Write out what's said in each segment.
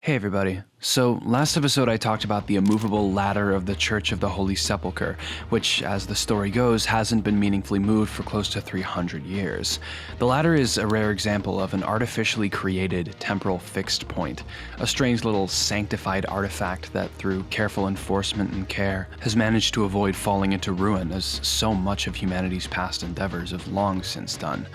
Hey everybody. So last episode I talked about the immovable ladder of the Church of the Holy Sepulchre, which, as the story goes, hasn't been meaningfully moved for close to 300 years. The ladder is a rare example of an artificially created temporal fixed point, a strange little sanctified artifact that, through careful enforcement and care, has managed to avoid falling into ruin as so much of humanity's past endeavors have long since done.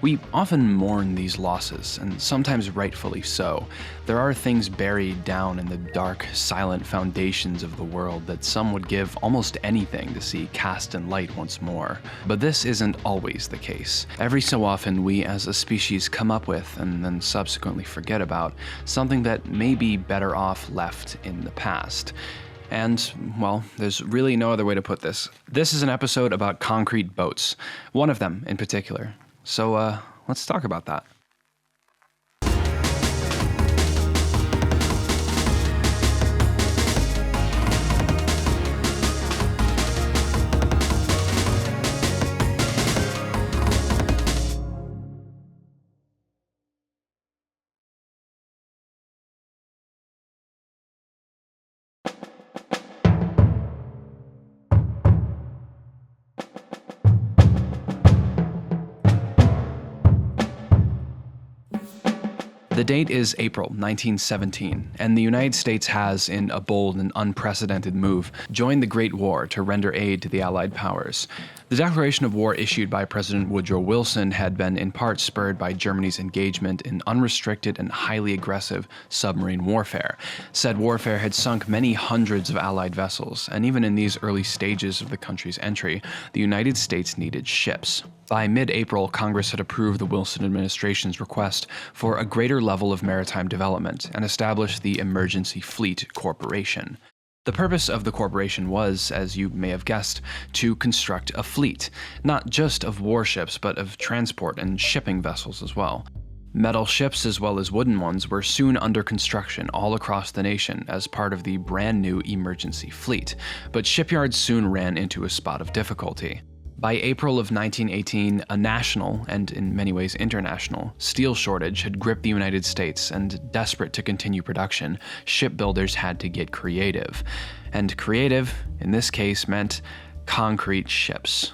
We often mourn these losses, and sometimes rightfully so. There are things buried down in the dark, silent foundations of the world that some would give almost anything to see cast in light once more. But this isn't always the case. Every so often, we as a species come up with, and then subsequently forget about, something that may be better off left in the past. And, well, there's really no other way to put this. This is an episode about concrete boats, one of them in particular. So, let's talk about that. The date is April 1917, and the United States has, in a bold and unprecedented move, joined the Great War to render aid to the Allied powers. The declaration of war issued by President Woodrow Wilson had been in part spurred by Germany's engagement in unrestricted and highly aggressive submarine warfare. Said warfare had sunk many hundreds of Allied vessels, and even in these early stages of the country's entry, the United States needed ships. By mid-April, Congress had approved the Wilson administration's request for a greater level of maritime development and established the Emergency Fleet Corporation. The purpose of the corporation was, as you may have guessed, to construct a fleet, not just of warships, but of transport and shipping vessels as well. Metal ships as well as wooden ones were soon under construction all across the nation as part of the brand new emergency fleet, but shipyards soon ran into a spot of difficulty. By April of 1918, a national, and in many ways international, steel shortage had gripped the United States, and desperate to continue production, shipbuilders had to get creative. And creative, in this case, meant concrete ships.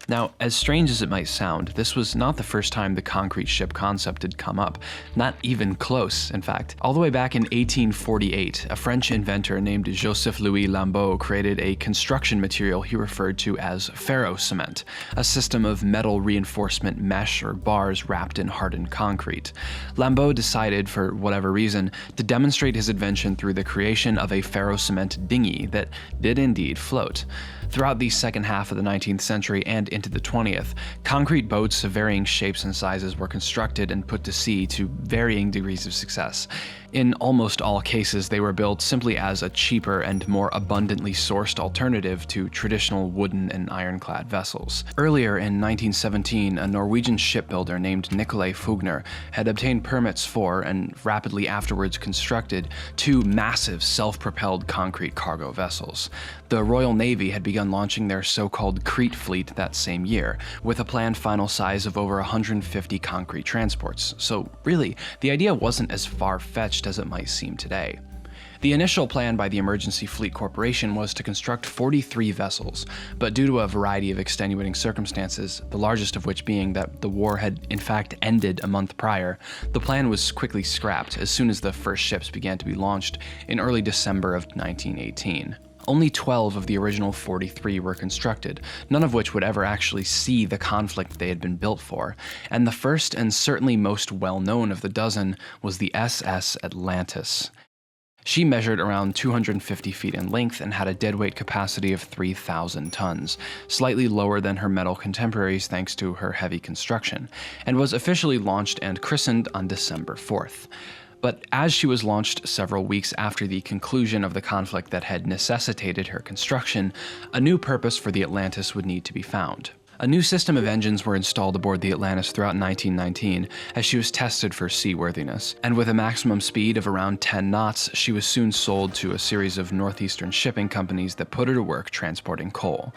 Now, as strange as it might sound, this was not the first time the concrete ship concept had come up. Not even close, in fact. All the way back in 1848, a French inventor named Joseph-Louis Lambeau created a construction material he referred to as ferro-cement, a system of metal reinforcement mesh or bars wrapped in hardened concrete. Lambeau decided, for whatever reason, to demonstrate his invention through the creation of a ferro-cement dinghy that did indeed float. Throughout the second half of the 19th century and into the 20th, concrete boats of varying shapes and sizes were constructed and put to sea to varying degrees of success. In almost all cases, they were built simply as a cheaper and more abundantly sourced alternative to traditional wooden and ironclad vessels. Earlier in 1917, a Norwegian shipbuilder named Nicolai Fugner had obtained permits for, and rapidly afterwards constructed, two massive self-propelled concrete cargo vessels. The Royal Navy had begun launching their so-called Crete fleet that same year, with a planned final size of over 150 concrete transports. So really, the idea wasn't as far-fetched as it might seem today. The initial plan by the Emergency Fleet Corporation was to construct 43 vessels, but due to a variety of extenuating circumstances, the largest of which being that the war had in fact ended a month prior, the plan was quickly scrapped as soon as the first ships began to be launched in early December of 1918. Only 12 of the original 43 were constructed, none of which would ever actually see the conflict they had been built for, and the first and certainly most well-known of the dozen was the SS Atlantis. She measured around 250 feet in length and had a deadweight capacity of 3,000 tons, slightly lower than her metal contemporaries thanks to her heavy construction, and was officially launched and christened on December 4th. But as she was launched several weeks after the conclusion of the conflict that had necessitated her construction, a new purpose for the Atlantis would need to be found. A new system of engines were installed aboard the Atlantis throughout 1919 as she was tested for seaworthiness, and with a maximum speed of around 10 knots, she was soon sold to a series of northeastern shipping companies that put her to work transporting coal.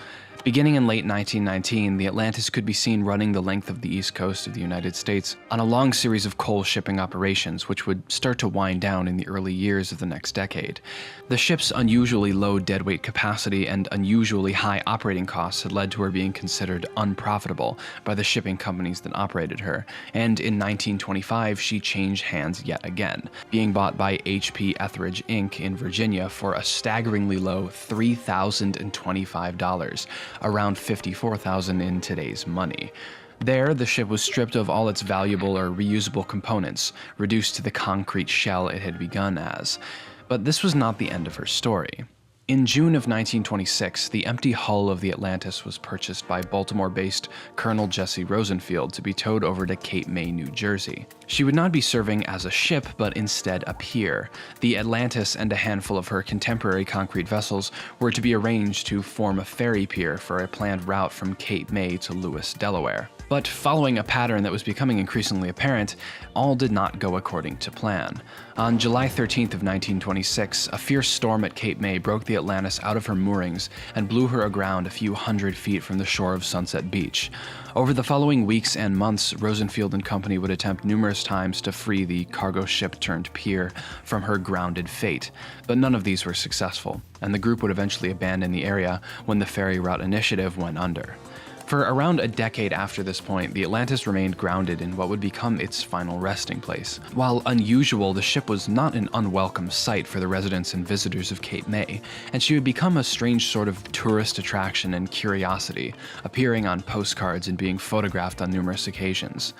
Beginning in late 1919, the Atlantis could be seen running the length of the east coast of the United States on a long series of coal shipping operations, which would start to wind down in the early years of the next decade. The ship's unusually low deadweight capacity and unusually high operating costs had led to her being considered unprofitable by the shipping companies that operated her, and in 1925 she changed hands yet again, being bought by H.P. Etheridge Inc. in Virginia for a staggeringly low $3,025, around $54,000 in today's money. There, the ship was stripped of all its valuable or reusable components, reduced to the concrete shell it had begun as. But this was not the end of her story. In June of 1926, the empty hull of the Atlantis was purchased by Baltimore-based Colonel Jesse Rosenfield to be towed over to Cape May, New Jersey. She would not be serving as a ship, but instead a pier. The Atlantis and a handful of her contemporary concrete vessels were to be arranged to form a ferry pier for a planned route from Cape May to Lewis, Delaware. But following a pattern that was becoming increasingly apparent, all did not go according to plan. On July 13th of 1926, a fierce storm at Cape May broke the Atlantis out of her moorings and blew her aground a few hundred feet from the shore of Sunset Beach. Over the following weeks and months, Rosenfield and Company would attempt numerous times to free the cargo ship turned pier from her grounded fate, but none of these were successful, and the group would eventually abandon the area when the ferry route initiative went under. For around a decade after this point, the Atlantis remained grounded in what would become its final resting place. While unusual, the ship was not an unwelcome sight for the residents and visitors of Cape May, and she would become a strange sort of tourist attraction and curiosity, appearing on postcards and being photographed on numerous occasions.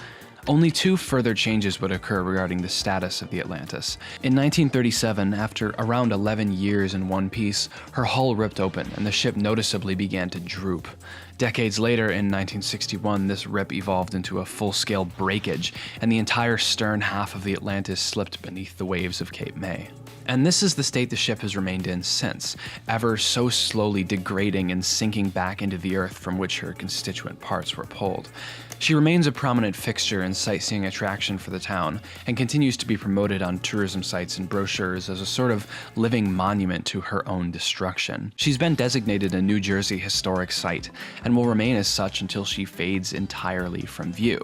Only two further changes would occur regarding the status of the Atlantis. In 1937, after around 11 years in one piece, her hull ripped open and the ship noticeably began to droop. Decades later, in 1961, this rip evolved into a full-scale breakage, and the entire stern half of the Atlantis slipped beneath the waves of Cape May. And this is the state the ship has remained in since, ever so slowly degrading and sinking back into the earth from which her constituent parts were pulled. She remains a prominent fixture and sightseeing attraction for the town, and continues to be promoted on tourism sites and brochures as a sort of living monument to her own destruction. She's been designated a New Jersey historic site, and will remain as such until she fades entirely from view.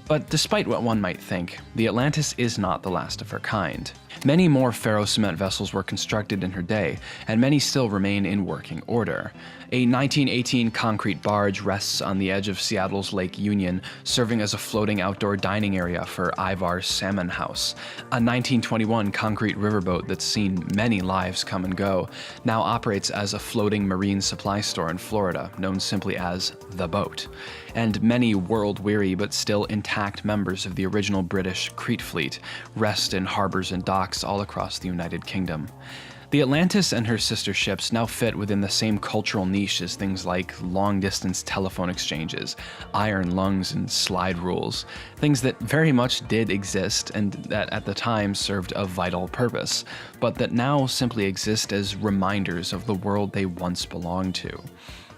But despite what one might think, the Atlantis is not the last of her kind. Many more ferro-cement vessels were constructed in her day, and many still remain in working order. A 1918 concrete barge rests on the edge of Seattle's Lake Union, serving as a floating outdoor dining area for Ivar's Salmon House. A 1921 concrete riverboat that's seen many lives come and go now operates as a floating marine supply store in Florida, known simply as The Boat. And many world-weary but still intact members of the original British Crete fleet rest in harbors and docks all across the United Kingdom. The Atlantis and her sister ships now fit within the same cultural niche as things like long-distance telephone exchanges, iron lungs, and slide rules, things that very much did exist and that at the time served a vital purpose, but that now simply exist as reminders of the world they once belonged to.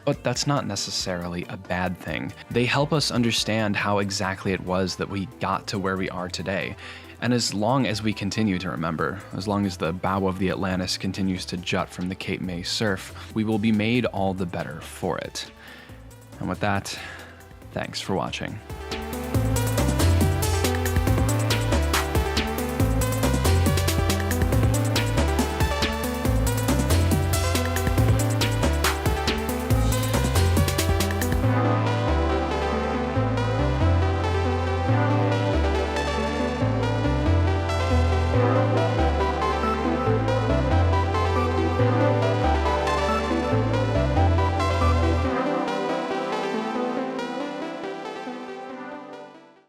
But that's not necessarily a bad thing. They help us understand how exactly it was that we got to where we are today. And as long as we continue to remember, as long as the bow of the Atlantis continues to jut from the Cape May surf, we will be made all the better for it. And with that, thanks for watching.